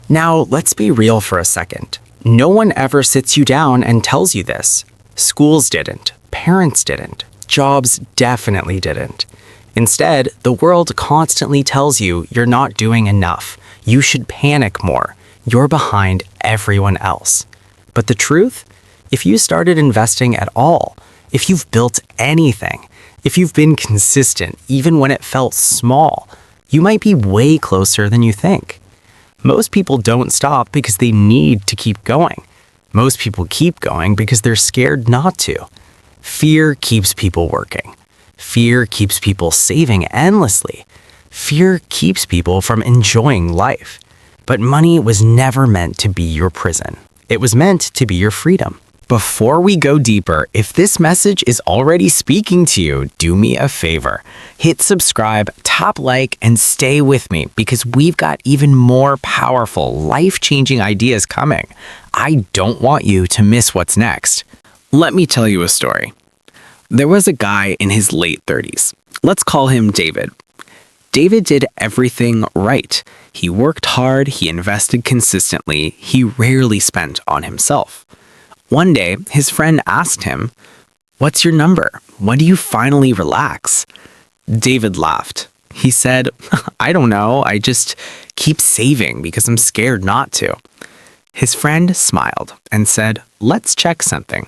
Now, let's be real for a second. No one ever sits you down and tells you this. Schools didn't. Parents didn't. Jobs definitely didn't. Instead, the world constantly tells you you're not doing enough. You should panic more. You're behind everyone else. But the truth? If you started investing at all, if you've built anything, if you've been consistent even when it felt small, you might be way closer than you think. Most people don't stop because they need to keep going. Most people keep going because they're scared not to. Fear keeps people working. Fear keeps people saving endlessly. Fear keeps people from enjoying life. But money was never meant to be your prison. It was meant to be your freedom. Before we go deeper, if this message is already speaking to you, do me a favor. Hit subscribe, tap like, and stay with me because we've got even more powerful, life-changing ideas coming. I don't want you to miss what's next. Let me tell you a story. There was a guy in his late 30s. Let's call him David. David did everything right. He worked hard, he invested consistently, he rarely spent on himself. One day, his friend asked him, "What's your number? When do you finally relax?" David laughed. He said, "I don't know, I just keep saving because I'm scared not to." His friend smiled and said, "Let's check something."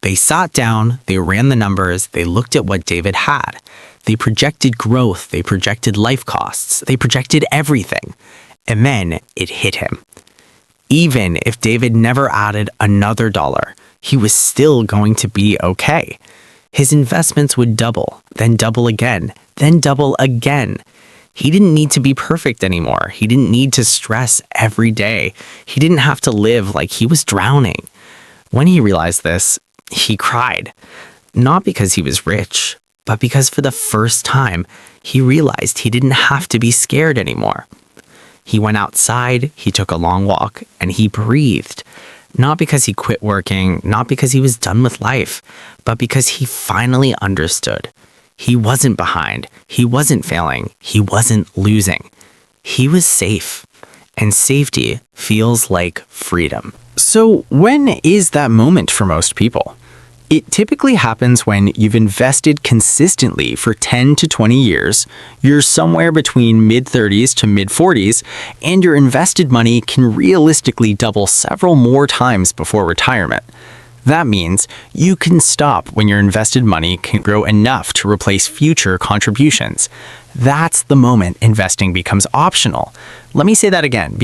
They sat down, they ran the numbers, they looked at what David had. They projected growth, they projected life costs, they projected everything. And then it hit him. Even if David never added another dollar, he was still going to be okay. His investments would double, then double again, then double again. He didn't need to be perfect anymore. He didn't need to stress every day. He didn't have to live like he was drowning. When he realized this, he cried. Not because he was rich, but because for the first time, he realized he didn't have to be scared anymore. He went outside, he took a long walk, and he breathed. Not because he quit working, not because he was done with life, but because he finally understood. He wasn't behind, he wasn't failing, he wasn't losing. He was safe, and safety feels like freedom. So when is that moment for most people? It typically happens when you've invested consistently for 10 to 20 years, you're somewhere between mid-30s to mid-40s, and your invested money can realistically double several more times before retirement. That means you can stop when your invested money can grow enough to replace future contributions. That's the moment investing becomes optional. Let me say that again, because